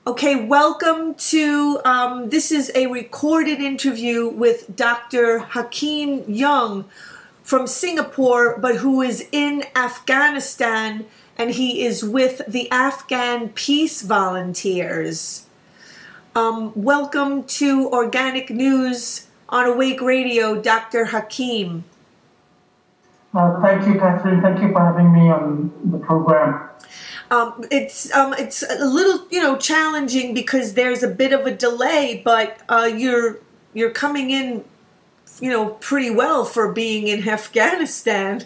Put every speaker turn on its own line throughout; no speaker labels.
Okay, welcome to, this is a recorded interview with Dr. Hakim Young from Singapore, but who is in Afghanistan, and he is with the Afghan Peace Volunteers. Welcome to Organic News on Awake Radio, Dr. Hakim.
Thank you, Catherine. Thank you for having me on the program.
It's a little, challenging because there's a bit of a delay, but you're coming in, pretty well for being in Afghanistan.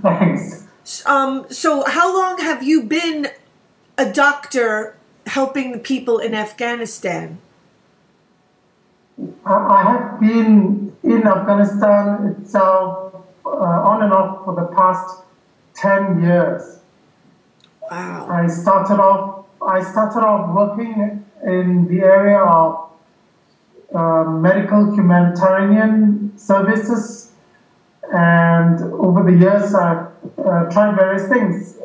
Thanks.
So how long have you been a doctor helping the people in Afghanistan?
I have been in Afghanistan itself on and off for the past 10 years.
Wow.
I started off working in the area of medical humanitarian services, and over the years I've tried various things,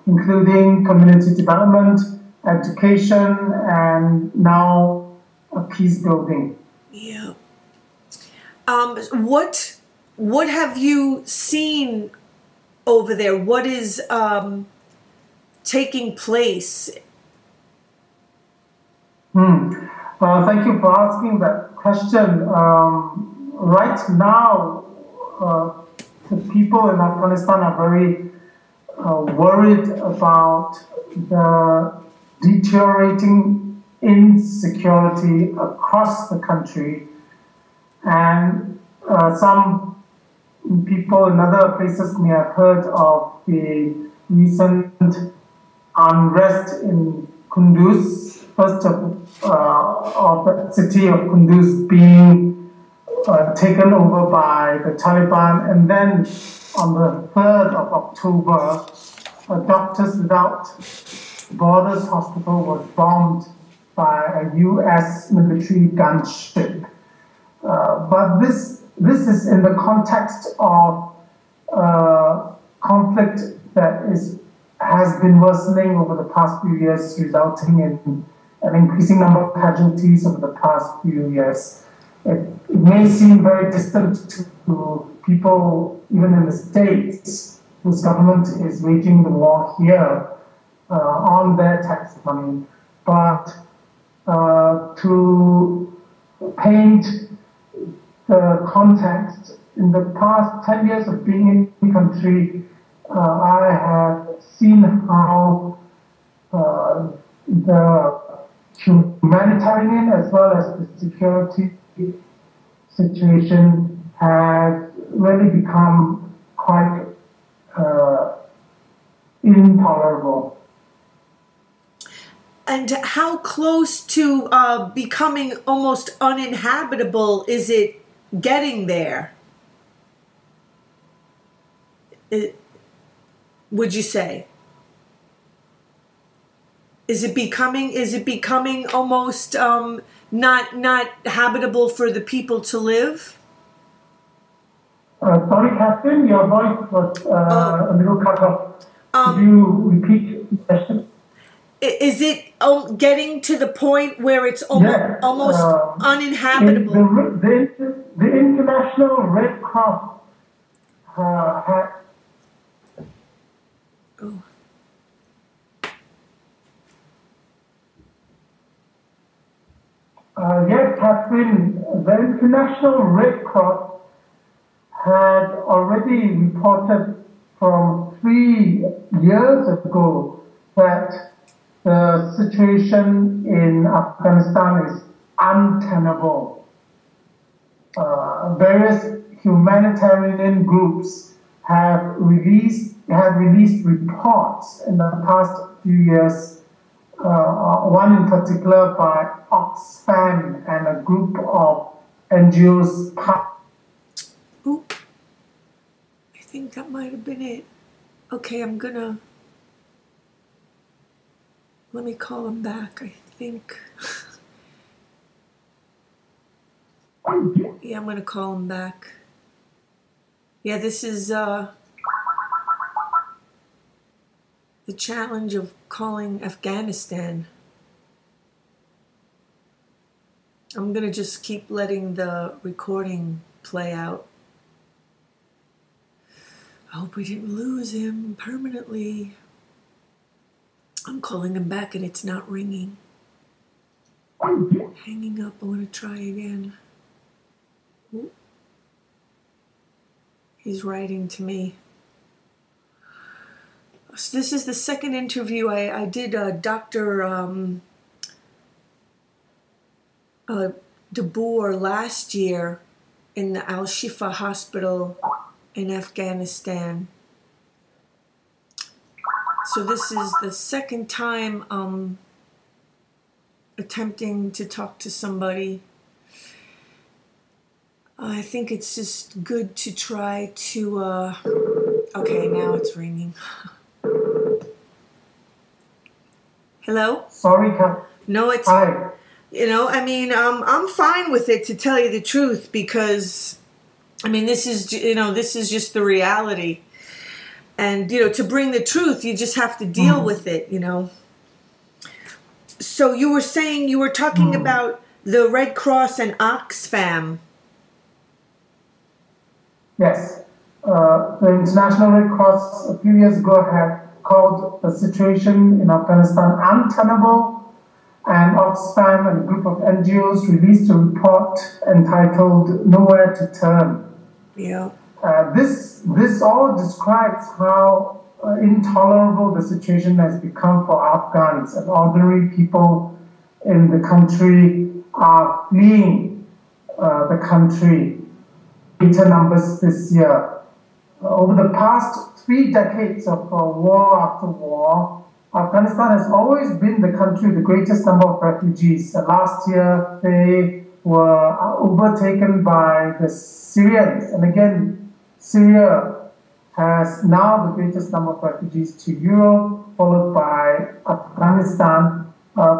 including community development, education, and now peace building.
Yeah. What have you seen over there? What is taking place?
Thank you for asking that question. Right now, the people in Afghanistan are very worried about the deteriorating insecurity across the country, and some people in other places may have heard of the recent unrest in Kunduz, first of the city of Kunduz being taken over by the Taliban, and then on the 3rd of October, Doctors Without Borders hospital was bombed by a U.S. military gunship. But this is in the context of conflict that has been worsening over the past few years, resulting in an increasing number of casualties over the past few years. It may seem very distant to people, even in the States, whose government is waging the war here on their tax money, but to paint the context, in the past 10 years of being in the country, I have seen how the humanitarian as well as the security situation has really become quite intolerable.
And how close to becoming almost uninhabitable is it getting there? Would you say? Is it becoming almost not habitable for the people to live?
Sorry, Captain, your voice was a little cut off. Could you repeat the question?
Is it getting to the point where it's almost uninhabitable?
The International Red Cross had.
Oh.
Yes, Catherine, the International Red Cross had already reported from 3 years ago that the situation in Afghanistan is untenable. Various humanitarian groups have released reports in the past few years. One in particular by Oxfam and a group of NGOs.
Ooh, I think that might have been it. Okay, let me call him back, I think. Yeah, I'm gonna call him back. Yeah, this is the challenge of calling Afghanistan. I'm going to just keep letting the recording play out. I hope we didn't lose him permanently. I'm calling him back and it's not ringing. Hanging up. I want to try again. Ooh. He's writing to me. So this is the second interview I did. Dr. De Boer last year in the Al-Shifa hospital in Afghanistan. So this is the second time attempting to talk to somebody. I think it's just good to try to, okay, now it's ringing. Hello?
Sorry, Kat.
No, it's,
Hi.
you know, I mean, I'm fine with it, to tell you the truth, because, I mean, this is, you know, this is just the reality. And, you know, to bring the truth, you just have to deal with it, you know. So you were saying, you were talking about the Red Cross and Oxfam.
Yes. The International Red Cross a few years ago had called the situation in Afghanistan untenable, and Oxfam and a group of NGOs released a report entitled Nowhere to Turn.
Yeah.
This all describes how intolerable the situation has become for Afghans, and ordinary people in the country are fleeing the country. Greater numbers this year. Over the past 3 decades of war after war, Afghanistan has always been the country with the greatest number of refugees. Last year, they were overtaken by the Syrians. And again, Syria has now the greatest number of refugees to Europe, followed by Afghanistan,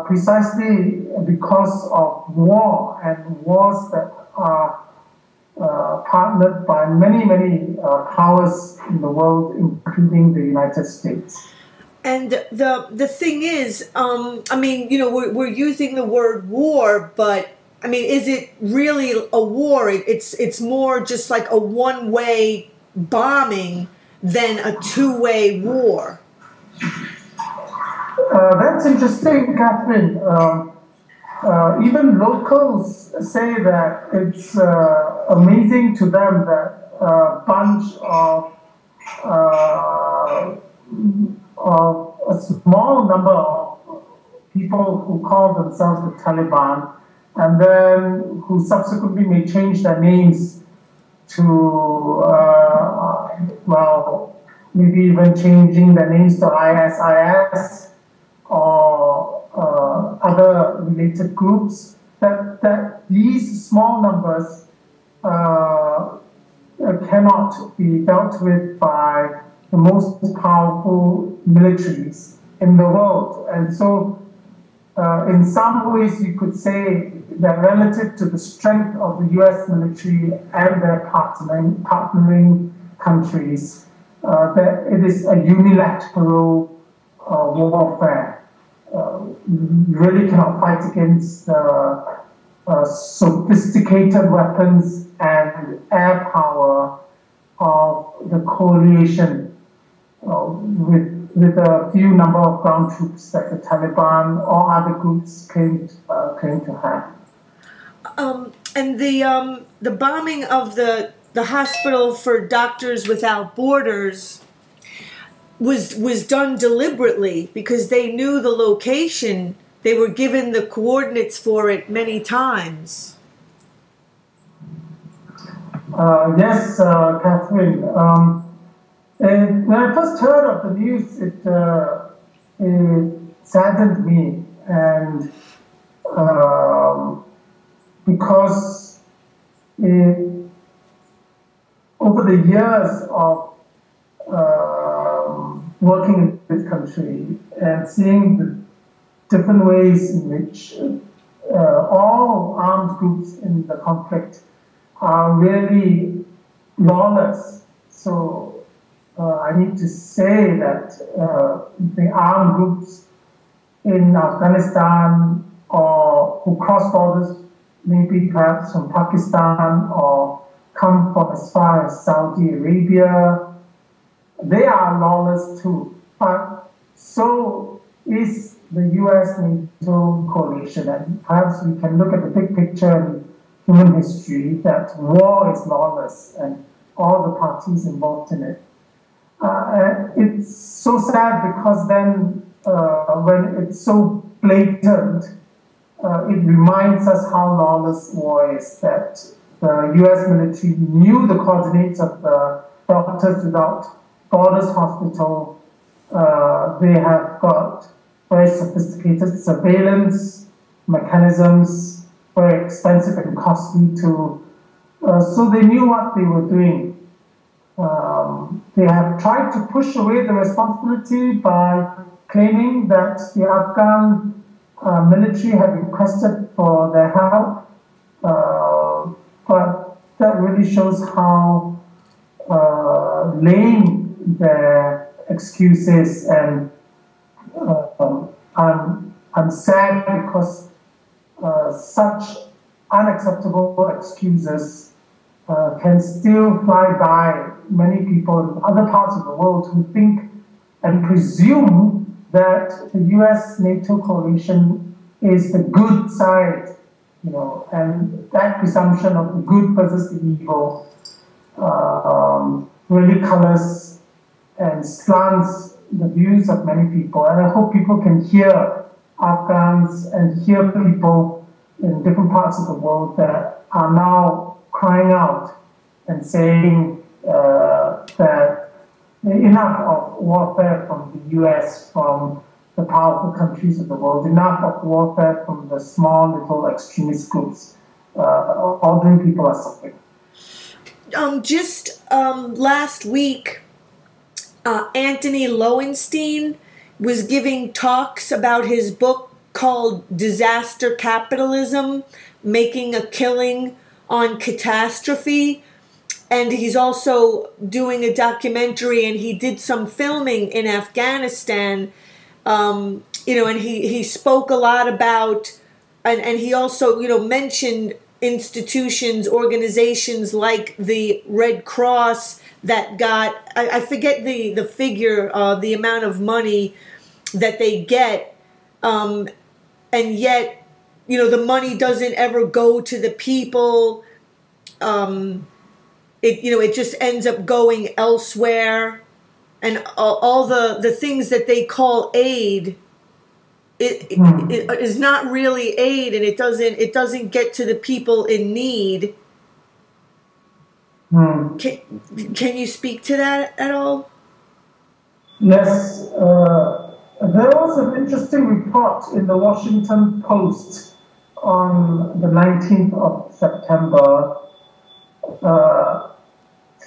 precisely because of war, and wars that are partnered by many powers in the world, including the United States.
And the thing is, I mean, you know, we're using the word war, but I mean, is it really a war? It's more just like a one-way bombing than a two-way war.
That's interesting, Catherine. Even locals say that it's amazing to them that a bunch of a small number of people who call themselves the Taliban, and then who subsequently may change their names to, well, maybe even changing their names to ISIS or other related groups, that these small numbers cannot be dealt with by the most powerful militaries in the world. And so in some ways you could say that relative to the strength of the US military and their partnering countries, that it is a unilateral warfare. You really cannot fight against sophisticated weapons and air power of the coalition with a few number of ground troops that the Taliban or other groups claim to have.
And the bombing of the hospital for Doctors Without Borders was done deliberately because they knew the location. They were given the coordinates for it many times.
Yes, Catherine. When I first heard of the news, it saddened me, and because over the years of working in this country and seeing the different ways in which all armed groups in the conflict are really lawless. So I need to say that the armed groups in Afghanistan or who cross borders, maybe perhaps from Pakistan or come from as far as Saudi Arabia, they are lawless too. But so is the US-NATO coalition. And perhaps we can look at the big picture in human history that war is lawless and all the parties involved in it. It's so sad because then when it's so blatant, it reminds us how lawless war is, that the US military knew the coordinates of the Doctors Without Borders Hospital. They have got very sophisticated surveillance mechanisms, very expensive and costly too. So they knew what they were doing. They have tried to push away the responsibility by claiming that the Afghan military had requested for their help, but that really shows how lame their excuse is, and I'm sad because such unacceptable excuses can still fly by many people in other parts of the world who think and presume that the US-NATO coalition is the good side, and that presumption of the good versus the evil really colors and slants the views of many people. And I hope people can hear Afghans and hear people in different parts of the world that are now crying out and saying that enough of warfare from the US, from the powerful countries of the world, enough of warfare from the small little extremist groups. Ordinary people are suffering.
Just last week, Anthony Lowenstein was giving talks about his book called Disaster Capitalism, Making a Killing on Catastrophe. And he's also doing a documentary, and he did some filming in Afghanistan, and he spoke a lot about, and he also, mentioned institutions, organizations like the Red Cross that got, I forget the figure, the amount of money that they get, and yet, the money doesn't ever go to the people. It just ends up going elsewhere, and all the things that they call aid, it is not really aid, and it doesn't get to the people in need. Can you speak to that at all?
Yes, there was an interesting report in the Washington Post on the 19th of September.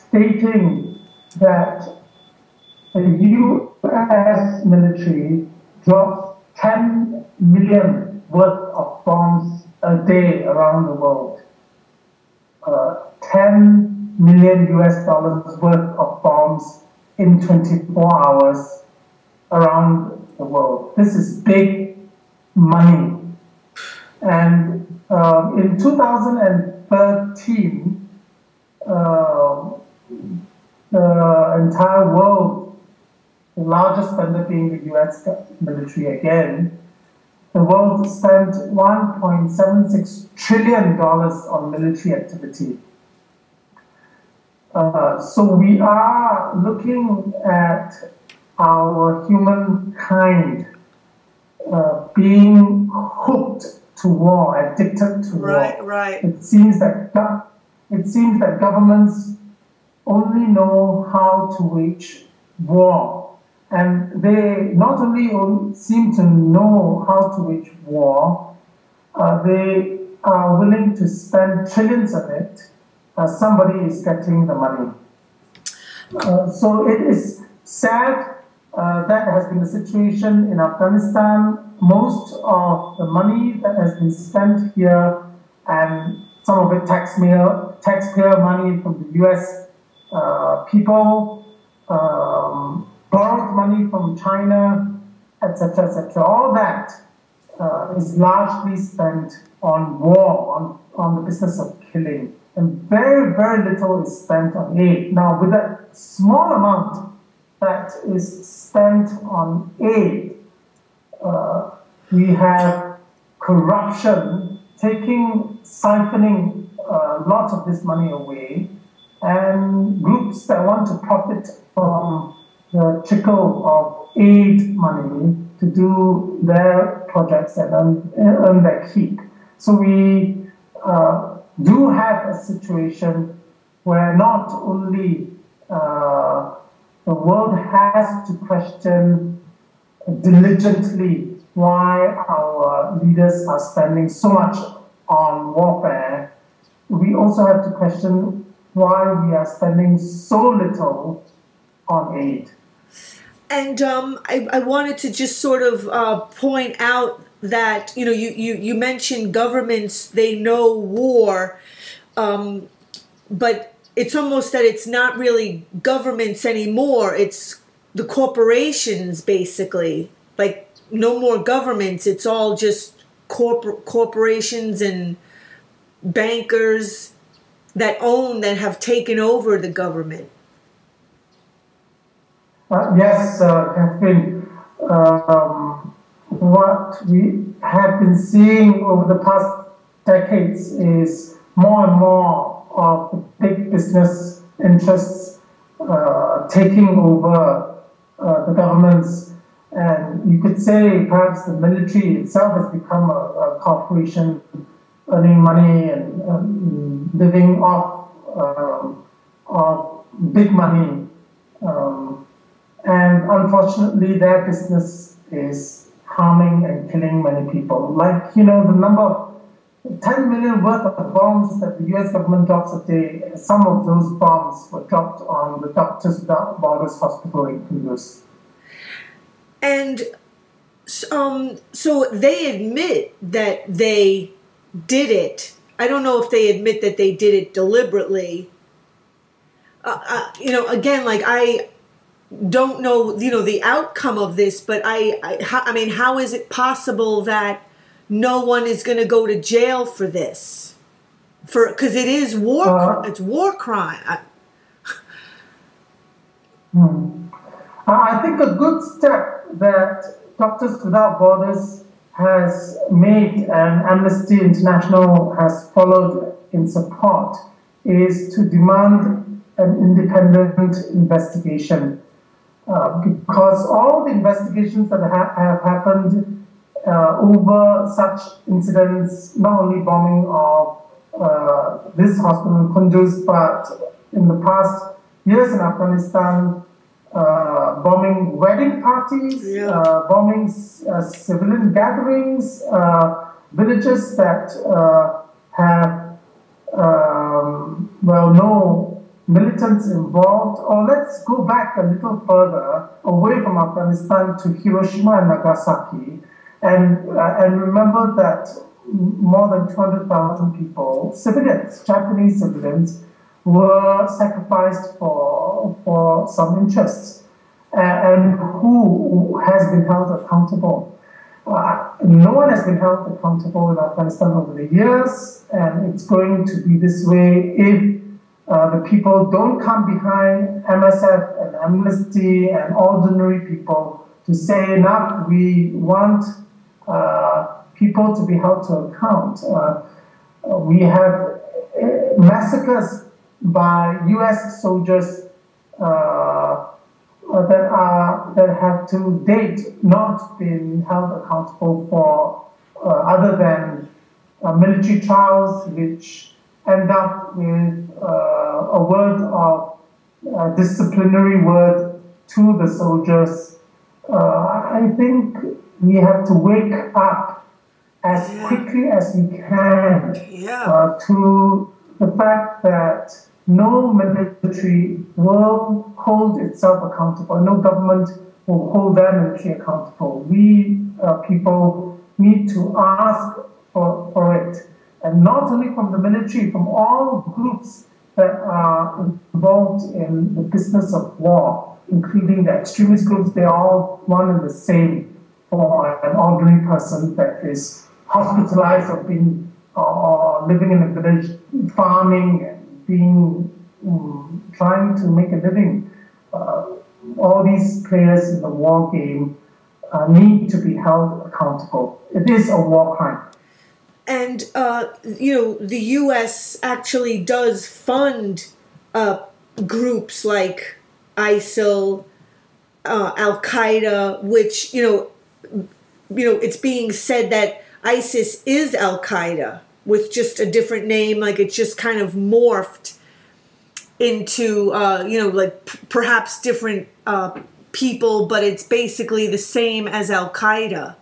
Stating that the U.S. military drops 10 million worth of bombs a day around the world. 10 million US dollars worth of bombs in 24 hours around the world. This is big money. And in 2013, the entire world, the largest spender being the US military again, the world spent $1.76 trillion on military activity. So we are looking at our humankind being hooked to war, addicted to war.
Right.
It seems that governments only know how to wage war, and they not only seem to know how to wage war, they are willing to spend trillions of it. Somebody is getting the money. So it is sad. That has been the situation in Afghanistan. Most of the money that has been spent here, and some of it taxpayer money from the US people, borrowed money from China, etc., etc. All that is largely spent on war, on the business of killing, and very, very little is spent on aid. Now, with that small amount that is spent on aid, we have corruption siphoning a lot of this money away, and groups that want to profit from the trickle of aid money to do their projects and earn their keep. So we do have a situation where not only the world has to question diligently why our leaders are spending so much on warfare, we also have to question why we are spending so little on aid.
And I wanted to just sort of point out that, you mentioned governments, they know war, but it's almost that it's not really governments anymore. It's the corporations, basically. Like, no more governments. It's all just corporations and bankers that have taken over the government.
Yes, Catherine. What we have been seeing over the past decades is more and more of the big business interests taking over the governments. And you could say perhaps the military itself has become a corporation earning money and living off big money. And unfortunately, their business is harming and killing many people. Like, the number of 10 million worth of bombs that the US government drops a day, some of those bombs were dropped on the Doctors Without Borders hospital in Kunduz.
And so they admit that they did it. I don't know if they admit that they did it deliberately. Again, like, I don't know, the outcome of this, but I mean, how is it possible that no one is going to go to jail for this? Because it is it's war crime.
I think a good step that Doctors Without Borders has made and Amnesty International has followed in support is to demand an independent investigation. Because all the investigations that have happened over such incidents, not only bombing of this hospital in Kunduz, but in the past years in Afghanistan, bombing wedding parties, bombing civilian gatherings, villages that have, no militants involved. Or let's go back a little further away from Afghanistan to Hiroshima and Nagasaki, and remember that more than 200,000 people, civilians, Japanese civilians, were sacrificed for some interests, and who has been held accountable? No one has been held accountable in Afghanistan over the years, and it's going to be this way if the people don't come behind MSF and Amnesty and ordinary people to say enough. We want people to be held to account. We have massacres by U.S. soldiers that have to date not been held accountable for other than military trials, which end up with a word of disciplinary word to the soldiers. I think we have to wake up as quickly as we can to the fact that no military will hold itself accountable. No government will hold their military accountable. We people need to ask for it. And not only from the military, from all groups that are involved in the business of war. including the extremist groups, they're all one and the same for an ordinary person that is hospitalized or being or living in a village, farming and being trying to make a living. All these players in the war game need to be held accountable. It is a war crime.
And, the U.S. actually does fund groups like ISIL, Al-Qaeda, which, it's being said that ISIS is Al-Qaeda with just a different name, like it just kind of morphed into, perhaps different people, but it's basically the same as Al-Qaeda.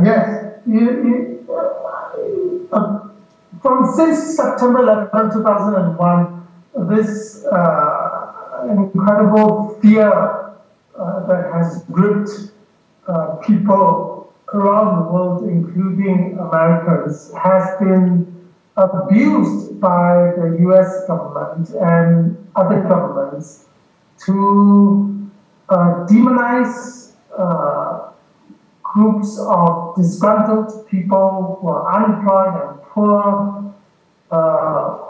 Yes. Since September 11, 2001, this incredible fear that has gripped people around the world, including Americans, has been abused by the US government and other governments to demonize groups of disgruntled people who are unemployed and poor,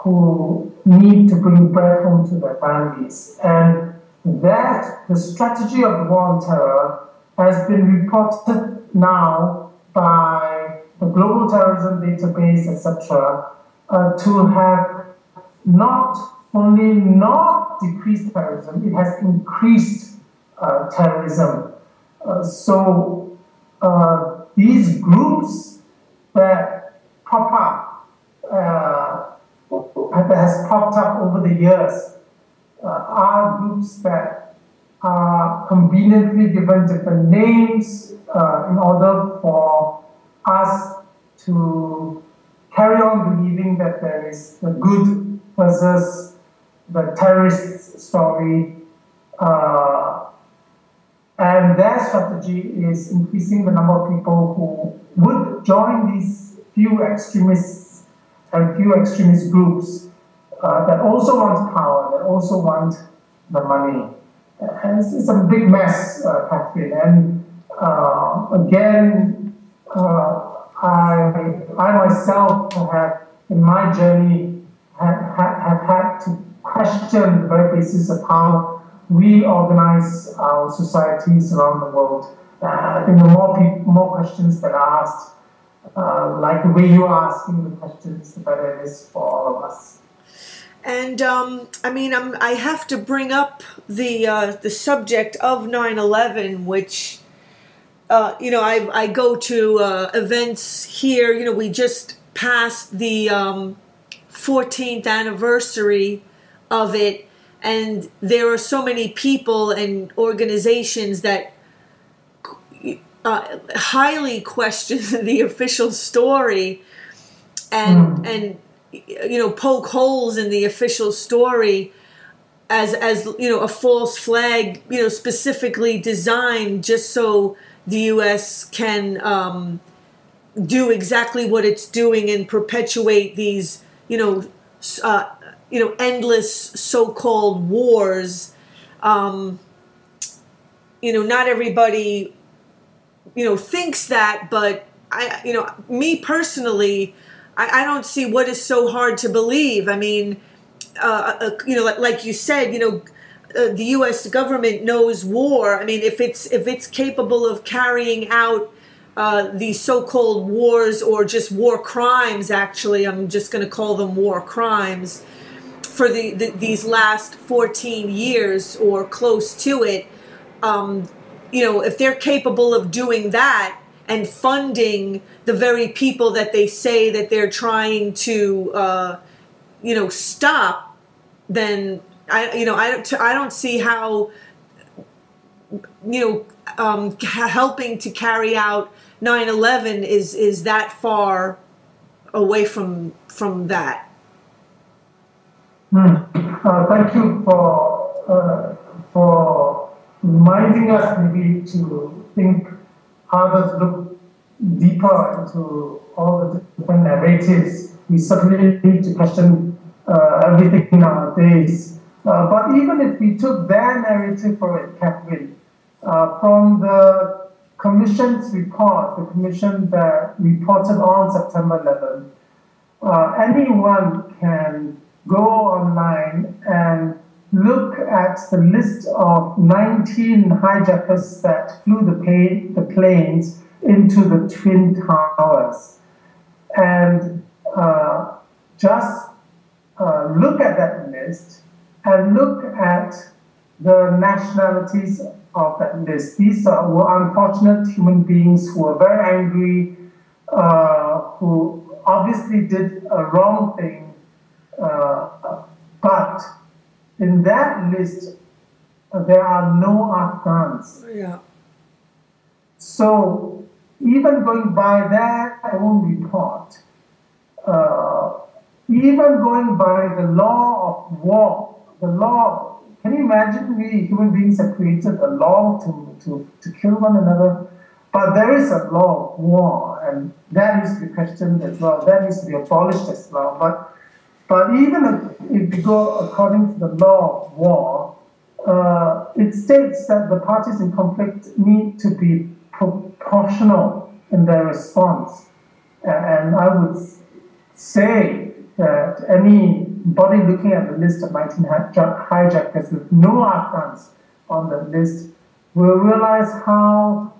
who need to bring bread home to their families. And that, the strategy of the war on terror, has been reported now by the Global Terrorism Database, etc., to have not only not decreased terrorism, it has increased terrorism. So these groups that pop up, that has popped up over the years, are groups that are conveniently given different names in order for us to carry on believing that there is the good versus the terrorist story. And their strategy is increasing the number of people who would join these few extremists and few extremist groups that also want power, that also want the money. And it's a big mess, Catherine. And again, I myself have, in my journey, have had to question the very basis of how we organize our societies around the world. I think the more questions that are asked, like the way you are asking the questions, the better it is for all of us.
And I have to bring up the subject of 9/11, which I go to events here. We just passed the 14th anniversary of it, and there are so many people and organizations that highly question the official story and poke holes in the official story as a false flag, specifically designed just so the U.S. can do exactly what it's doing and perpetuate these endless so-called wars. Not everybody thinks that, but me personally, I don't see what is so hard to believe. I mean, like you said, the U.S. government knows war. I mean, if it's capable of carrying out these so-called wars, or just war crimes, actually, I'm just going to call them war crimes, for these last 14 years or close to it, if they're capable of doing that and funding the very people that they say that they're trying to, stop, then I don't see how, helping to carry out 9/11 is that far away from that.
Thank you for reminding us maybe to think harder, to look deeper into all the different narratives. We certainly need to question everything nowadays. But even if we took their narrative for it, Catherine, from the Commission's report, the Commission that reported on September 11th, anyone can go online and look at the list of 19 hijackers that flew the planes into the Twin Towers. And just look at that list and look at the nationalities of that list. These were unfortunate human beings who were very angry, who obviously did a wrong thing, but in that list, there are no Afghans.
Yeah.
So even going by their own report, even going by the law of war, the law, can you imagine we human beings have created a law to kill one another? But there is a law of war, and that needs to be questioned as well. That needs to be abolished as well. But even if we go according to the law of war, it states that the parties in conflict need to be proportional in their response. And I would say that anybody looking at the list of 19 hijackers with no Afghans on the list will realize how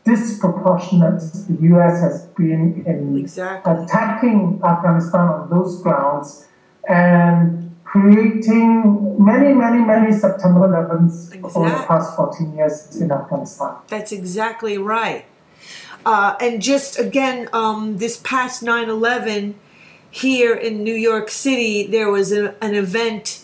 disproportionate the U.S. has been in attacking Afghanistan on those grounds and creating many September 11s over the past 14 years in Afghanistan.
That's exactly right. And just again, this past 9/11 here in New York City, there was an event,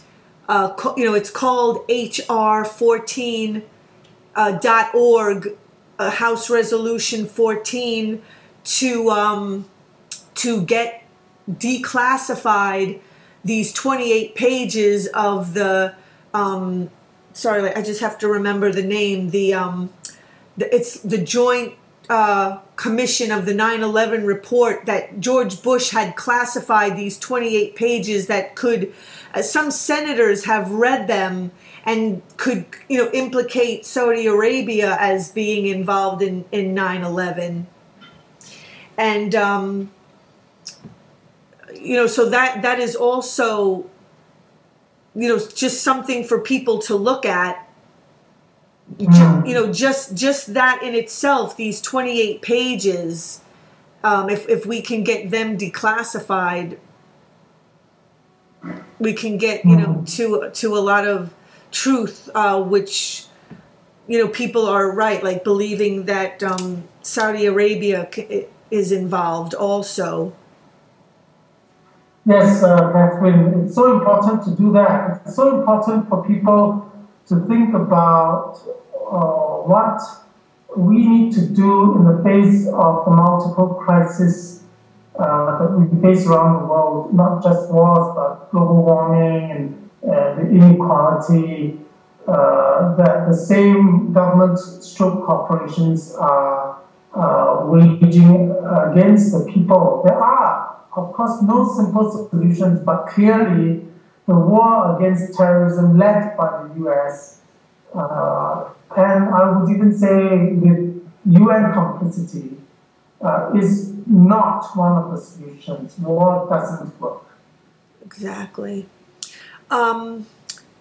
it's called HR14.org, House Resolution 14, to get declassified these 28 pages of the, sorry, I just have to remember the name, it's the Joint Commission of the 9/11 report that George Bush had classified these 28 pages that could, some senators have read them and could, implicate Saudi Arabia as being involved in 9/11. And, so that is also, just something for people to look at. Just that in itself, these 28 pages, if we can get them declassified, we can get, to a lot of truth, which, people are right, like believing that Saudi Arabia is involved also.
Yes, Catherine, it's so important to do that. It's so important for people to think about what we need to do in the face of the multiple crises that we face around the world, not just wars, but global warming and the inequality that the same government stroke corporations are waging against the people. There are, of course, no simple solutions, but clearly the war against terrorism led by the US, and I would even say with UN complicity, is not one of the solutions. War doesn't work.
Exactly.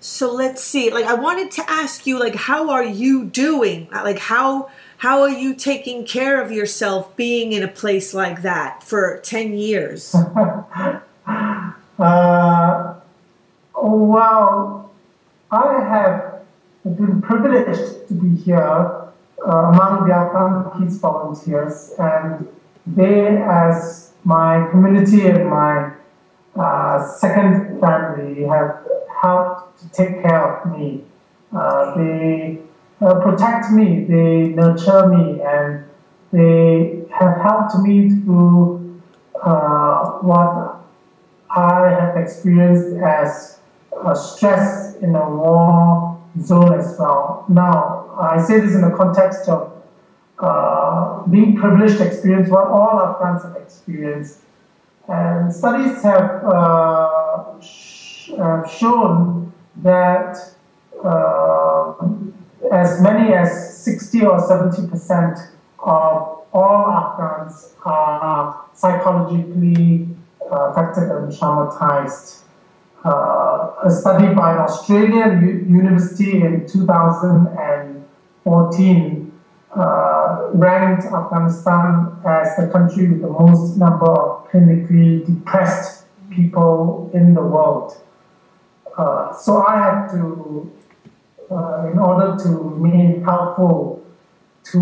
So let's see. I wanted to ask you, how are you doing? How are you taking care of yourself being in a place like that for 10 years?
Well, I have been privileged to be here among the Afghan Peace Volunteers, and they, as my community and my second family, have helped to take care of me. They protect me, they nurture me, and they have helped me through what I have experienced as stress in a war zone as well. Now, I say this in the context of being privileged to experience what all Afghans have experienced. And studies have shown that as many as 60 or 70% of all Afghans are psychologically affected and traumatized. A study by an Australian university in 2014 ranked Afghanistan as the country with the most number of clinically depressed people in the world. So I had to, in order to remain helpful to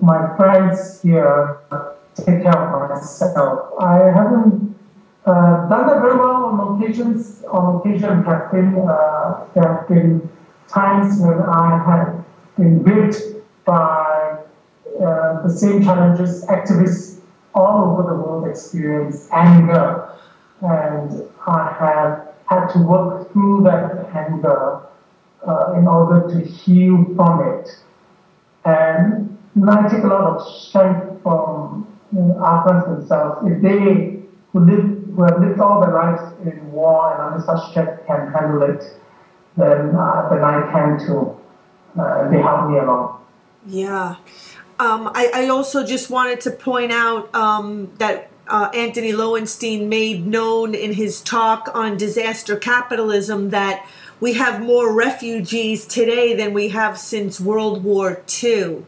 my friends here, take care of myself. I haven't done that very well on occasions. On occasion, there have been times when I have been whipped by the same challenges activists all over the world experience: anger, and I have had to work through that anger in order to heal from it. And I take a lot of strength from Afghans themselves. If they who have lived all their lives in war and under such stress can handle it, then I can too. They help me along.
Yeah. I also just wanted to point out that Anthony Lowenstein made known in his talk on disaster capitalism that we have more refugees today than we have since World War II.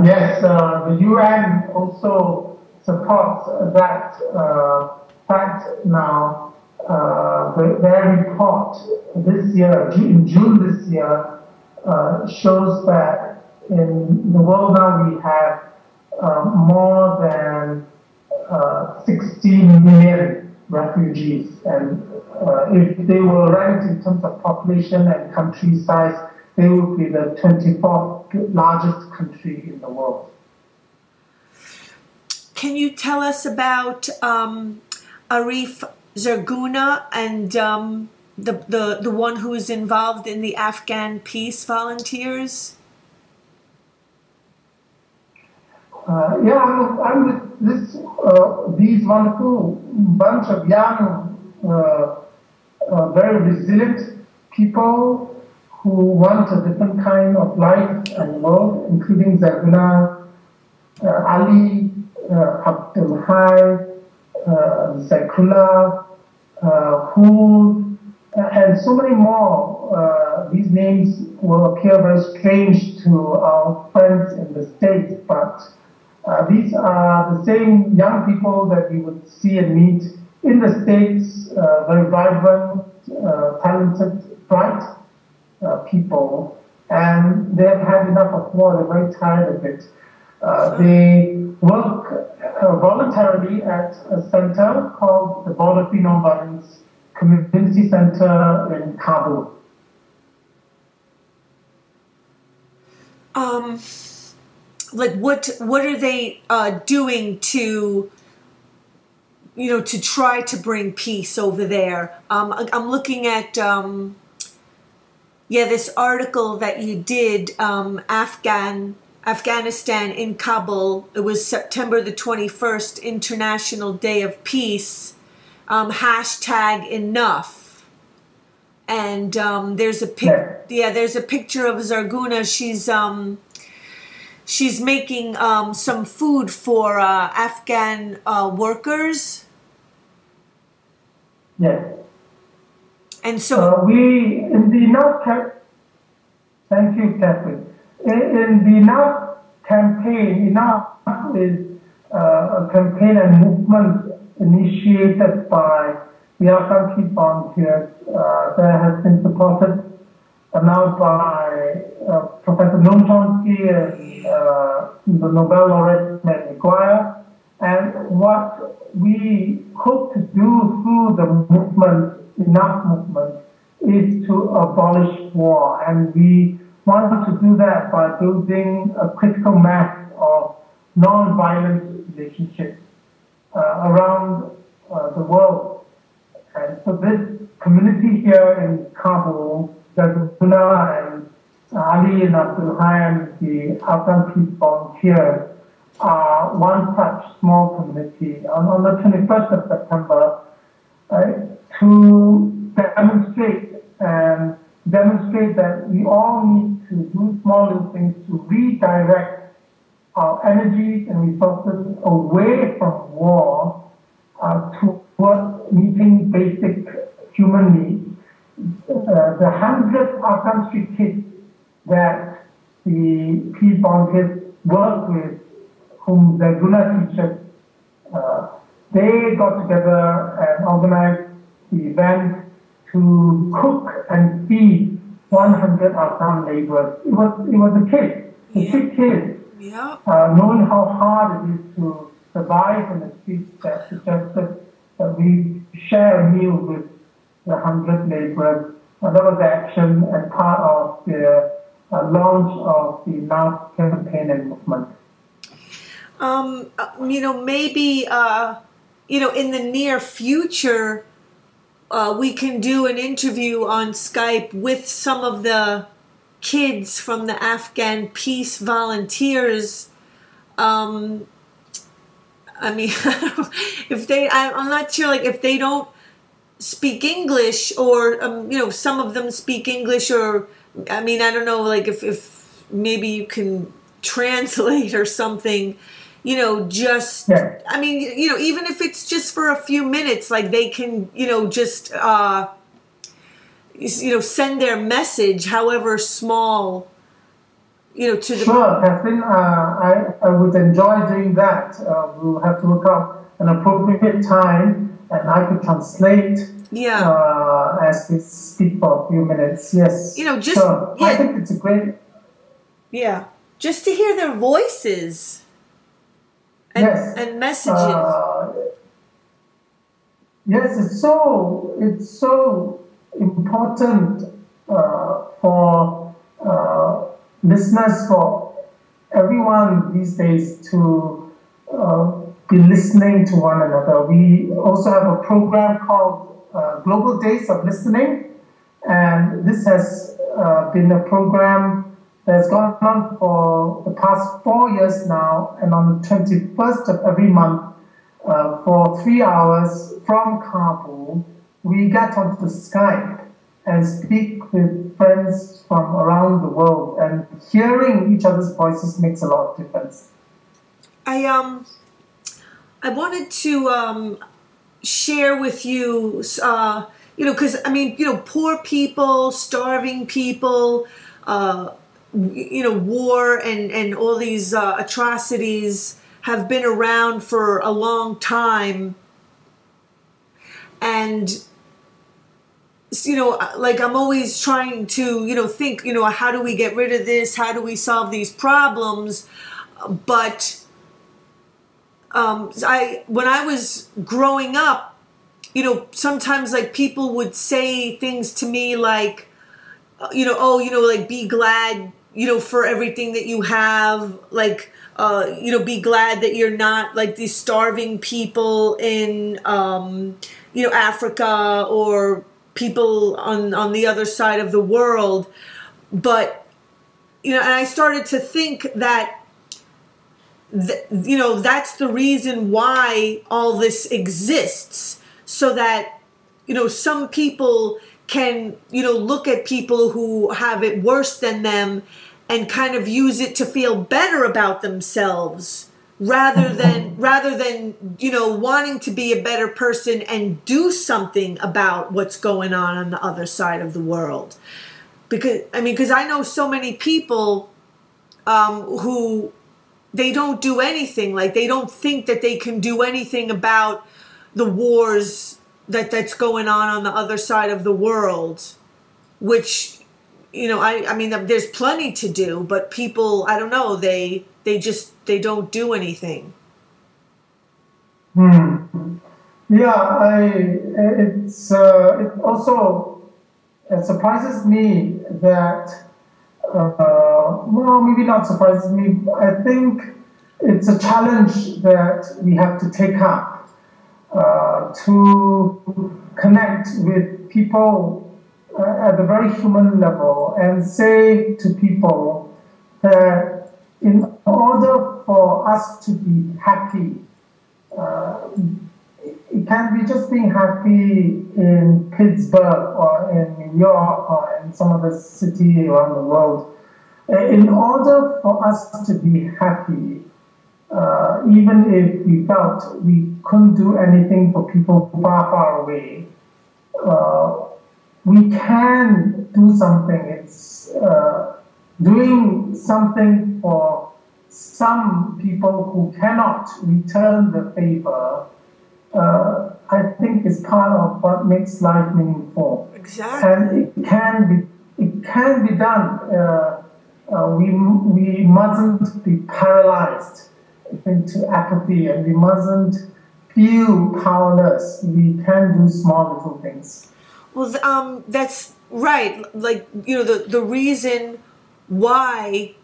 Yes, the UN also supports that fact now. Their report this year, in June this year, shows that in the world now we have more than 16 million refugees, and if they were ranked in terms of population and country size, they would be the 24th largest country in the world.
Can you tell us about Arif Zarguna and the one who is involved in the Afghan Peace Volunteers?
I'm with these wonderful bunch of young, very resilient people who want a different kind of life and world, including Zarguna, Ali, Abdul Hai, Zakullah, Hood, and so many more. These names will appear very strange to our friends in the States, but these are the same young people that we would see and meet in the States, very vibrant, talented, bright people, and they've had enough of war. They're very tired of it. They work voluntarily at a center called the Border Free Nonviolence Community Center in Kabul.
Like what are they doing to to try to bring peace over there? I'm looking at this article that you did, Afghanistan in Kabul. It was September the 21st, International Day of Peace. #enough. And there's a there's a picture of Zarguna. She's making some food for Afghan workers.
Yes.
And so
we in the Enough. Thank you, Catherine. In the Enough campaign, Enough is a campaign and movement initiated by the Afghan Peace Volunteers that has been supported now by Professor Noam Chomsky and the Nobel laureate Matt McGuire. And what we hope to do through the movement, Enough movement, is to abolish war. And we want to do that by building a critical mass of non-violent relationships around the world. And so this community here in Kabul, Zarguna and Ali and Abdul Hai and the Afghan Peace Volunteers one such small community on the 21st of September, to demonstrate that we all need to do small little things to redirect our energies and resources away from war toward meeting basic human needs. The 100 Afghan street kids that the Peace Volunteers work with, whom the Guna teachers, they got together and organized the event to cook and feed 100 Afghan laborers. It was a kid, a sick kid, knowing how hard it is to survive in the streets, that suggested that we share a meal with the 100 laborers. And that was the action and part of the launch of the Now campaign and movement.
Maybe, in the near future, we can do an interview on Skype with some of the kids from the Afghan Peace Volunteers. I'm not sure, if they don't speak English, or, some of them speak English, or, I don't know, if maybe you can translate or something, even if it's just for a few minutes, they can, send their message, however small, to the...
Sure, Catherine, I would enjoy doing that. We'll have to work out an appropriate time, and I could translate as we speak for a few minutes. Yes, sure. I think it's a great...
Yeah, just to hear their voices. And messages.
Yes, it's so important for listeners, for everyone these days to be listening to one another. We also have a program called Global Days of Listening, and this has been a program that's gone on for the past 4 years now, and on the 21st of every month, for 3 hours from Kabul, we get onto Skype and speak with friends from around the world, and hearing each other's voices makes a lot of difference.
I wanted to share with you, because poor people, starving people, war and all these atrocities have been around for a long time. And, I'm always trying to, think, how do we get rid of this? How do we solve these problems? But when I was growing up, sometimes people would say things to me like, be glad, for everything that you have, be glad that you're not like these starving people in, Africa, or people on the other side of the world. But, and I started to think that, that's the reason why all this exists, so that, some people can, look at people who have it worse than them and kind of use it to feel better about themselves, rather than wanting to be a better person and do something about what's going on the other side of the world. Because I know so many people who they don't do anything, they don't think that they can do anything about the wars that's going on the other side of the world, which, there's plenty to do, but people, I don't know, they don't do anything.
Yeah, it also surprises me that, maybe not surprises me, I think it's a challenge that we have to take up, to connect with people at the very human level and say to people that in order for us to be happy. It can be just being happy in Pittsburgh or in New York or in some other city around the world. In order for us to be happy, even if we felt we couldn't do anything for people far, far away, we can do something. It's doing something for some people who cannot return the favor. I think is part of what makes life meaningful.
Exactly.
And it can be done. We mustn't be paralyzed into apathy, and we mustn't feel powerless. We can do small little things.
Well, that's right. Like, the reason why,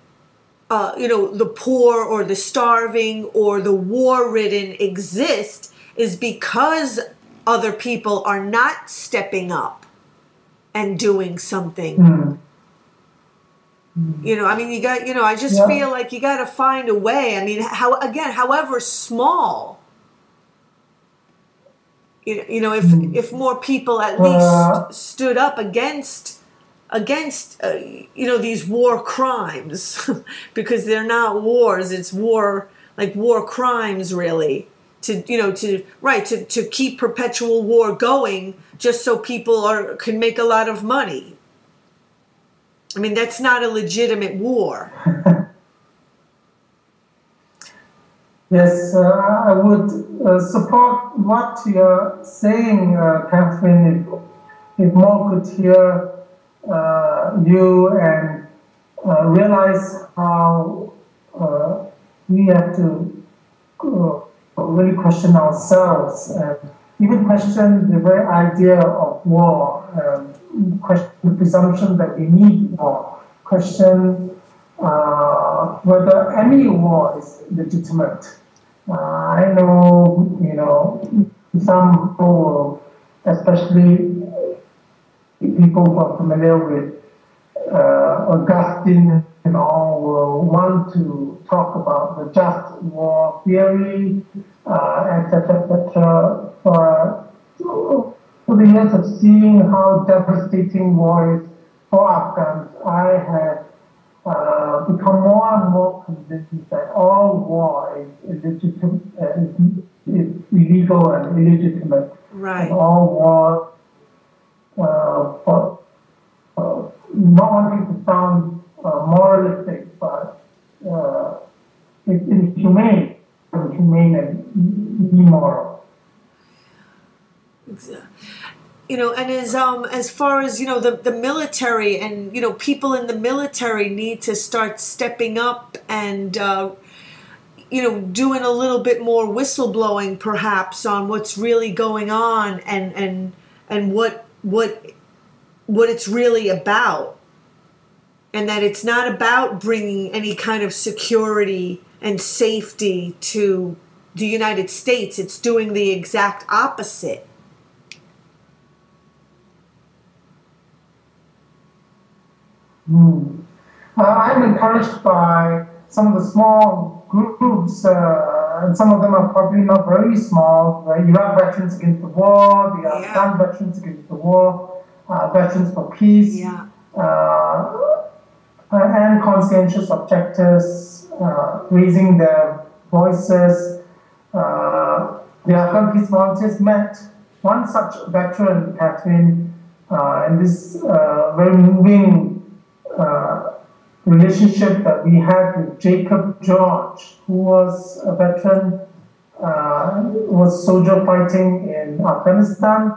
the poor or the starving or the war-ridden exist is because other people are not stepping up and doing something. I mean, I just feel like you got to find a way. I mean, however small, if more people at least stood up against these war crimes, because they're not wars, it's war crimes, really, to keep perpetual war going just so people can make a lot of money. I mean, that's not a legitimate war.
Yes, I would support what you're saying, Catherine. If more could hear you and realize how we have to really question ourselves and even question the very idea of war, question the presumption that we need war, question whether any war is legitimate. I know, some people, especially people who are familiar with Augustine and all, will want to talk about the just war theory, etc., etc. For the years of seeing how devastating war is for Afghans, I have become more and more convinced that all war is illegal and illegitimate.
Right.
And all war, not wanting to sound moralistic, but it's inhumane and immoral.
And as far as the military and people in the military need to start stepping up and doing a little bit more whistleblowing, perhaps, on what's really going on and what it's really about, and that it's not about bringing any kind of security and safety to the United States. It's doing the exact opposite.
I'm encouraged by some of the small groups, and some of them are probably not very small, the Iraq Veterans Against the War, the Afghan Veterans Against the War, Veterans for Peace, and conscientious objectors raising their voices. The Afghan Peace Volunteers met one such veteran, Catherine, in this very moving relationship that we had with Jacob George, who was a veteran, was soldier fighting in Afghanistan,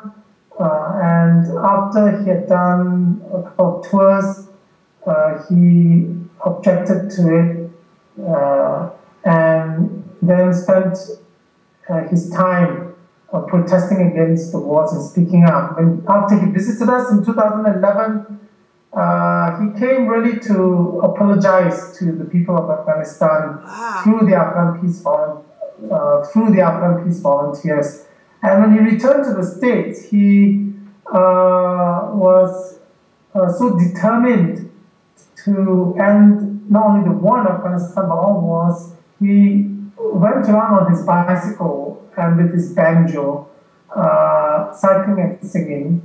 and after he had done a couple of tours, he objected to it, and then spent his time protesting against the wars and speaking up. And after he visited us in 2011, he came really to apologize to the people of Afghanistan through the Afghan Peace Volunteers. And when he returned to the States, he was so determined to end not only the war in Afghanistan but all wars. he went around on his bicycle and with his banjo, cycling and singing,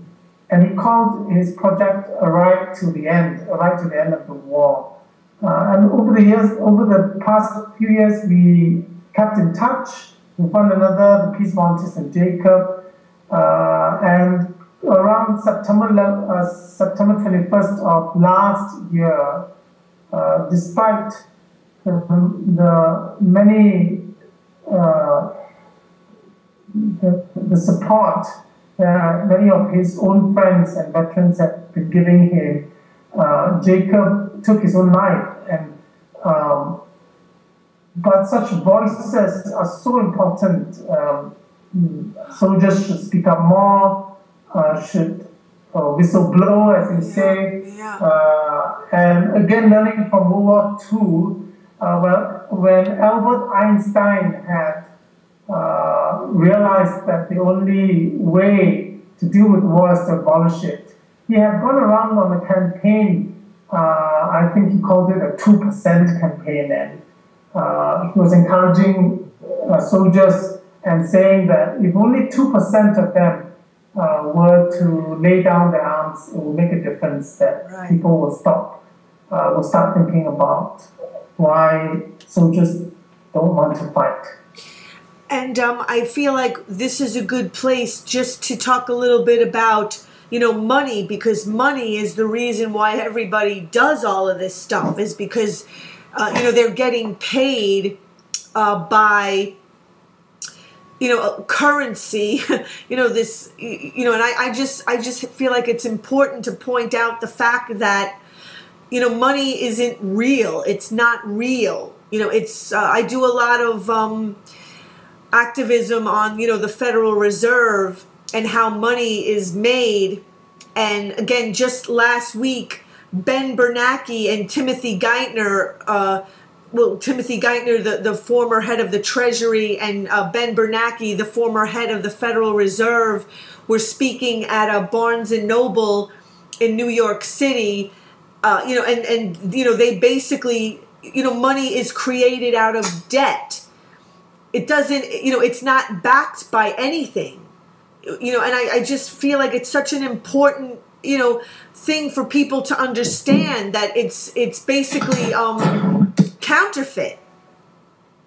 and he called his project a ride to the end, a ride to the end of the war. And over the past few years, we kept in touch with one another, the Peace Volunteers and Jacob, and around September 21st of last year, despite the many the support that many of his own friends and veterans have been giving him, Jacob took his own life. And but such voices are so important. Soldiers should speak up more, should whistleblow, as they say. And again, learning from World War II, when Albert Einstein had realized that the only way to deal with war is to abolish it, he had gone around on a campaign. I think he called it a 2% campaign, and he was encouraging soldiers and saying that if only 2% of them were to lay down their arms, it will make a difference, that people will start thinking about why soldiers don't want to fight.
And I feel like this is a good place just to talk a little bit about, money, because money is the reason why everybody does all of this stuff, is because, they're getting paid by, currency, this, and I just feel like it's important to point out the fact that, money isn't real. It's not real. I do a lot of activism on, the Federal Reserve and how money is made. And again, just last week, Ben Bernanke and Timothy Geithner, Timothy Geithner, the former head of the Treasury, and Ben Bernanke, the former head of the Federal Reserve, were speaking at a Barnes & Noble in New York City, and they basically, money is created out of debt. It doesn't, it's not backed by anything, and I just feel like it's such an important, thing for people to understand, that it's basically counterfeit.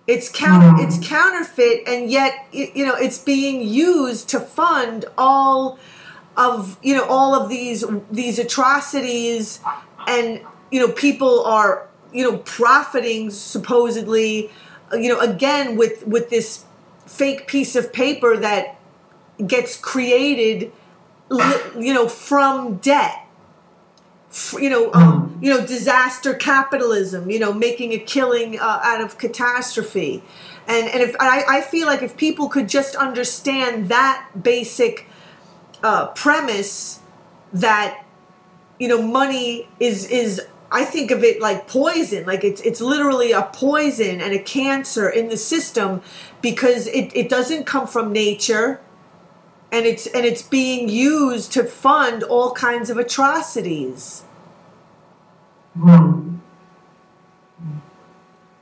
It's counterfeit, and yet it's being used to fund all of these atrocities, and people are profiting supposedly, again with this fake piece of paper that gets created, from debt. Disaster capitalism, making a killing out of catastrophe. And if I feel like if people could just understand that basic premise, that, money is, I think of it like poison, like it's literally a poison and a cancer in the system, because it doesn't come from nature, and it's being used to fund all kinds of atrocities.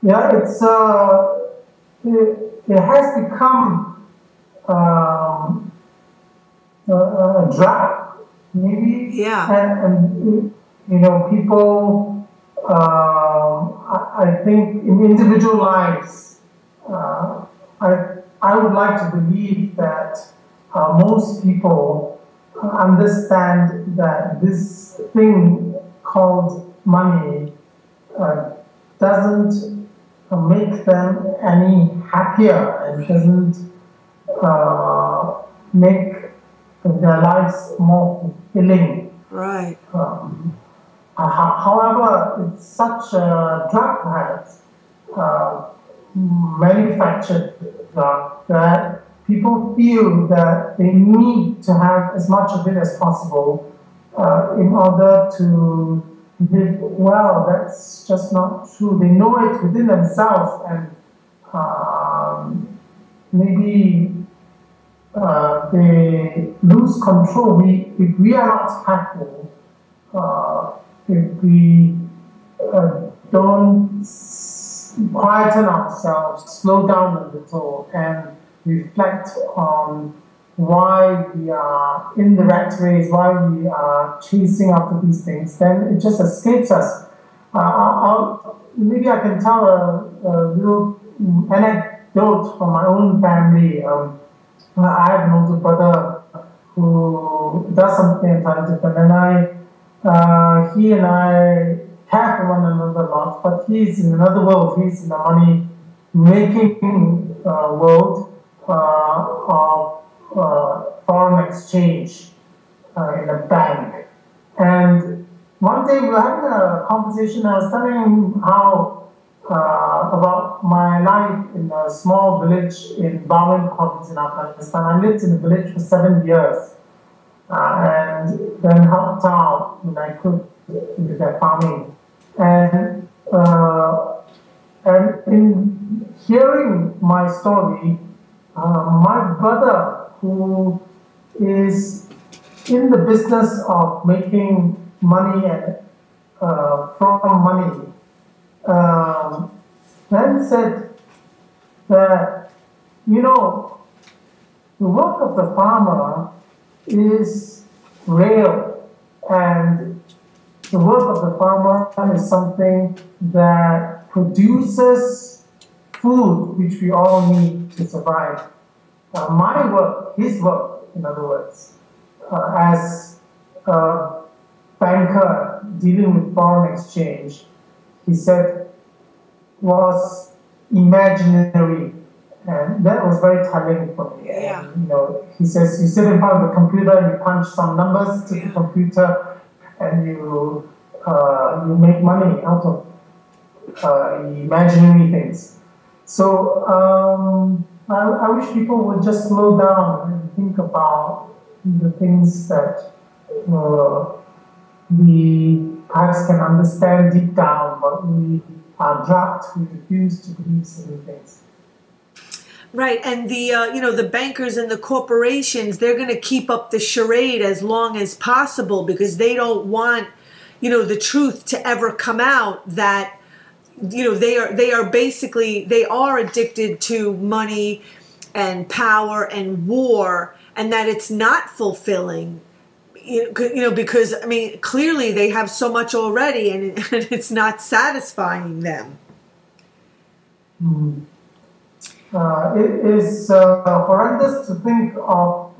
Yeah, it has become a drug, maybe.
Yeah.
And people, I think in individual lives, I would like to believe that most people understand that this thing called money doesn't make them any happier, and doesn't make their lives more fulfilling.
Right.
However, it's such a drug, perhaps, manufactured drug, that people feel that they need to have as much of it as possible in order to live well. That's just not true. They know it within themselves, and maybe they lose control. If we are not careful, if we don't quieten ourselves, slow down a little, and reflect on why we are in the rat race, why we are chasing after these things, then it just escapes us. Maybe I can tell a little anecdote from my own family. I have an older brother who does something entirely different, and he and I care for one another a lot, but he's in another world. He's in the money-making world of foreign exchange in a bank. And one day we were having a conversation. I was telling him how about my life in a small village in Bawin province in Afghanistan. I lived in the village for 7 years and then helped out when I could with their farming. And in hearing my story, my brother, who is in the business of making money and from money, then said that, the work of the farmer is real, and the work of the farmer is something that produces food which we all need to survive. My work, his work, in other words, as a banker dealing with foreign exchange, he said, was imaginary. And that was very telling for me.
Yeah.
And, he says, you sit in front of the computer and you punch some numbers to the computer and you make money out of imaginary things. So I wish people would just slow down and think about the things that we perhaps can understand deep down, but we are dropped, we refuse to believe certain things.
Right, and the bankers and the corporations, they're going to keep up the charade as long as possible because they don't want, the truth to ever come out that, they are addicted to money and power and war, and that it's not fulfilling. Because clearly they have so much already, and it's not satisfying them.
Mm. It is horrendous to think of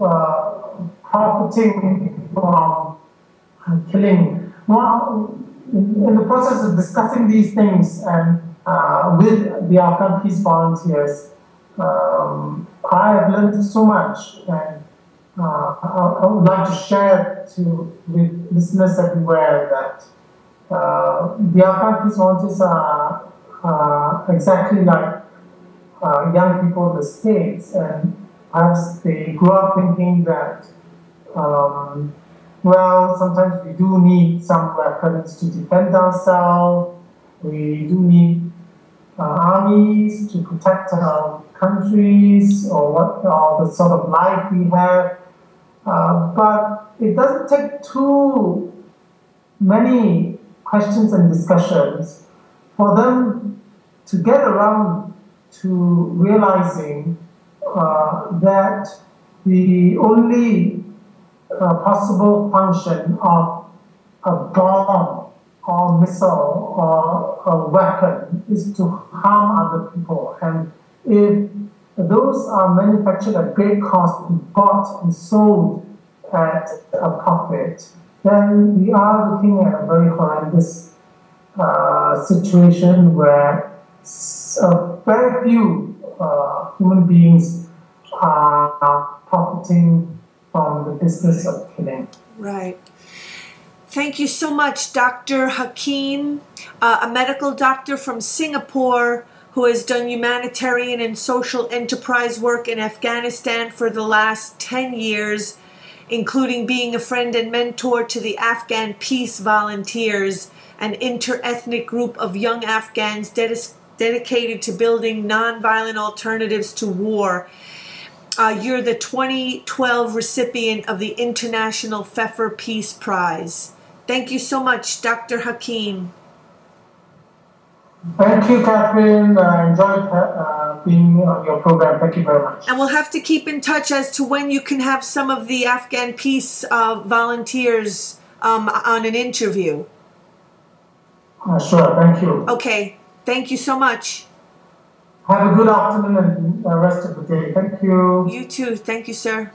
profiting from killing. Well, in the process of discussing these things and with the Afghan Peace Volunteers, I have learned so much, and I would like to share with listeners everywhere that the Afghan Peace Volunteers are exactly like young people in the States, and perhaps they grew up thinking that, sometimes we do need some weapons to defend ourselves, we do need armies to protect our countries or the sort of life we have, but it doesn't take too many questions and discussions for them to get around to realizing that the only possible function of a bomb or missile or a weapon is to harm other people. And if those are manufactured at great cost and bought and sold at a profit, then we are looking at a very horrendous situation where very few human beings are profiting from the business of killing.
Right. Thank you so much, Dr. Hakim, a medical doctor from Singapore who has done humanitarian and social enterprise work in Afghanistan for the last 10 years, including being a friend and mentor to the Afghan Peace Volunteers, an inter-ethnic group of young Afghans dedicated to building nonviolent alternatives to war. You're the 2012 recipient of the International Pfeffer Peace Prize. Thank you so much, Dr. Hakim.
Thank you, Catherine. I enjoyed being on your program. Thank you very much.
And we'll have to keep in touch as to when you can have some of the Afghan Peace Volunteers on an interview.
Sure, thank you.
Okay, thank you so much.
Have a good afternoon and the rest of the day. Thank you.
You too. Thank you, sir.